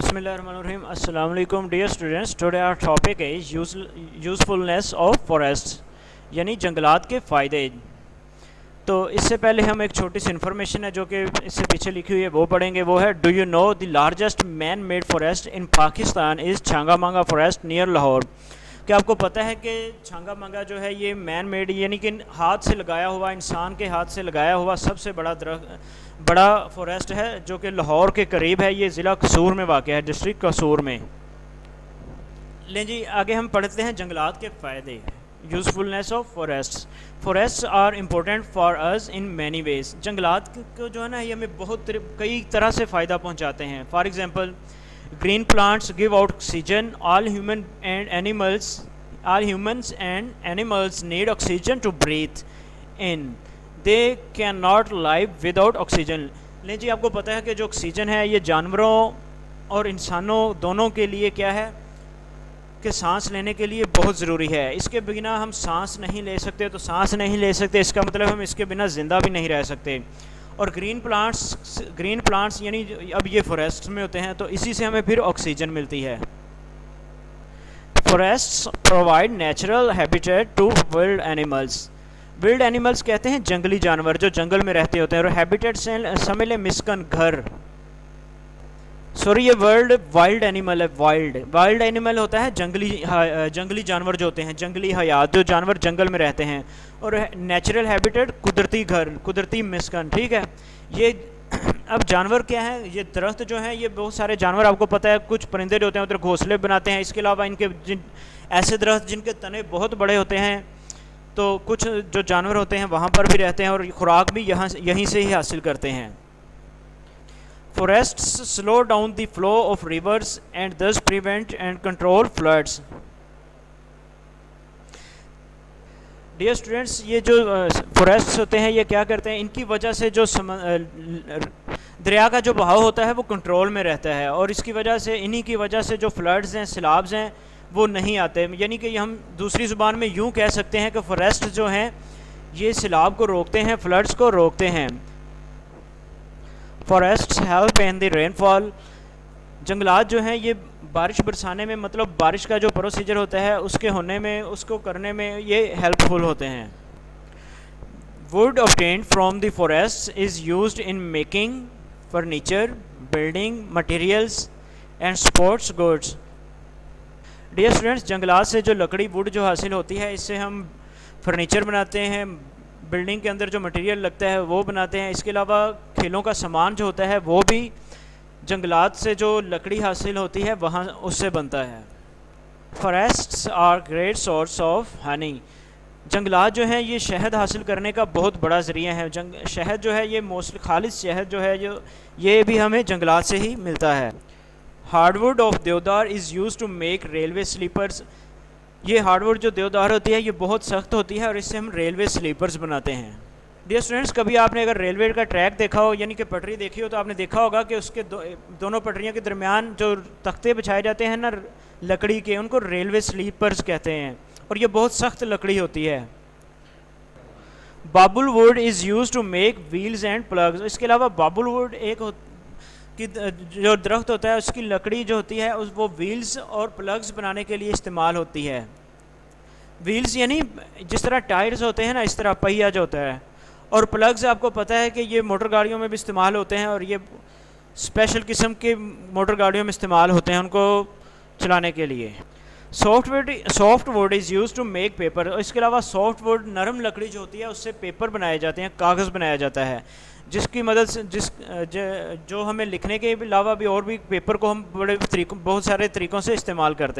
Bismillahirrahmanirrahim. Assalamu alaikum dear students. Today our topic is usefulness of forests, यानी जंगलात के फ़ायदे. तो इससे पहले हम एक छोटी सी इन्फॉर्मेशन है जो कि इससे पीछे लिखी हुई है वो पढ़ेंगे. वो है, do you know the largest man made forest in Pakistan is Changa मांगा फॉरेस्ट नियर लाहौर. क्या आपको पता है कि छांगा मांगा जो है ये मैन मेड यानी कि हाथ से लगाया हुआ, इंसान के हाथ से लगाया हुआ सबसे बड़ा फॉरेस्ट है जो कि लाहौर के करीब है. ये ज़िला कसूर में वाक़ है, डिस्ट्रिक्ट कसूर में. लें जी, आगे हम पढ़ते हैं जंगलात के फ़ायदे. Usefulness of forests. Forests are important for us in many ways. जंगलात को जो है ना ये हमें कई तरह से फ़ायदा पहुँचाते हैं. For example, green plants give out oxygen. All humans and animals need oxygen to breathe in. They cannot live without oxygen. लें जी, आपको पता है कि जो ऑक्सीजन है ये जानवरों और इंसानों दोनों के लिए क्या है कि सांस लेने के लिए बहुत ज़रूरी है. इसके बिना हम सांस नहीं ले सकते. तो सांस नहीं ले सकते इसका मतलब हम इसके बिना ज़िंदा भी नहीं रह सकते. और ग्रीन प्लांट्स यानी अब ये फॉरेस्ट में होते हैं तो इसी से हमें फिर ऑक्सीजन मिलती है. Forests provide natural habitat to wild animals. Wild animals कहते हैं जंगली जानवर जो जंगल में रहते होते हैं. और हैबिटेट से समझ लें मिस्कन, घर. सॉरी, ये वाइल्ड एनिमल है. वाइल्ड एनिमल होता है जंगली जानवर जो होते हैं, जंगली हयात जो जानवर जंगल में रहते हैं. और नेचुरल हैबिटेट कुदरती घर, कुदरती मिस्कन. ठीक है, ये अब जानवर क्या है, ये दरख्त जो हैं ये बहुत सारे जानवर आपको पता है. कुछ परिंदे जो होते हैं उधर घोंसले बनाते हैं. इसके अलावा इनके ऐसे दरख्त जिनके तने बहुत बड़े होते हैं तो कुछ जो जानवर होते हैं वहाँ पर भी रहते हैं और खुराक भी यहीं से ही हासिल करते हैं. Forests slow down the flow of rivers and thus prevent and control floods. Dear students, ये जो forests होते हैं ये क्या करते हैं, इनकी वजह से जो दरिया का जो बहाव होता है वो कंट्रोल में रहता है. और इसकी वजह से इन्हीं की वजह से जो फ्लड्स हैं, सैलाब्स हैं वो नहीं आते. यानी कि हम दूसरी ज़ुबान में यूँ कह सकते हैं कि फॉरेस्ट जो हैं ये सैलाब को रोकते हैं, फ्लड्स को रोकते हैं. Forests help in the rainfall. जंगलात जो हैं ये बारिश बरसाने में, मतलब बारिश का जो प्रोसीजर होता है उसके होने में, उसको करने में ये हेल्पफुल होते हैं. Wood obtained from the forests is used in making furniture, building materials and sports goods. Dear students, जंगलात से जो लकड़ी वुड जो हासिल होती है इससे हम फर्नीचर बनाते हैं, बिल्डिंग के अंदर जो मटेरियल लगता है वो बनाते हैं. इसके अलावा खेलों का सामान जो होता है वो भी जंगलात से जो लकड़ी हासिल होती है वहाँ उससे बनता है. Forests are great source of honey. जंगलात जो हैं ये शहद हासिल करने का बहुत बड़ा ज़रिया है. शहद जो है ये मोस्टली खालिश शहद जो है ये भी हमें जंगलात से ही मिलता है. Hardwood of deodar is use to make railway sleepers. ये हार्डवुड जो देवदार होती है ये बहुत सख्त होती है और इससे हम रेलवे स्लीपर्स बनाते हैं. डियर स्टूडेंट्स, कभी आपने अगर रेलवे का ट्रैक देखा हो यानी कि पटरी देखी हो तो आपने देखा होगा कि उसके दोनों पटरियों के दरमियान जो तख्ते बिछाए जाते हैं ना लकड़ी के, उनको रेलवे स्लीपर्स कहते हैं. और ये बहुत सख्त लकड़ी होती है. Babul wood is use to make wheels and plugs. इसके अलावा बाबुल वुड कि जो दरख्त होता है उसकी लकड़ी जो होती है वो व्हील्स और प्लग्स बनाने के लिए इस्तेमाल होती है. व्हील्स यानी जिस तरह टायर्स होते हैं ना इस तरह पहिया जो होता है. और प्लग्स आपको पता है कि ये मोटर गाड़ियों में भी इस्तेमाल होते हैं और ये स्पेशल किस्म के मोटर गाड़ियों में इस्तेमाल होते हैं उनको चलाने के लिए. Soft wood is use to make paper. इसके अलावा सॉफ्ट वुड नरम लकड़ी जो होती है उससे पेपर बनाए जाते हैं, कागज़ बनाया जाता है जिसकी मदद से जो हमें लिखने के अलावा भी और भी पेपर को हम बहुत सारे तरीक़ों से इस्तेमाल करते हैं.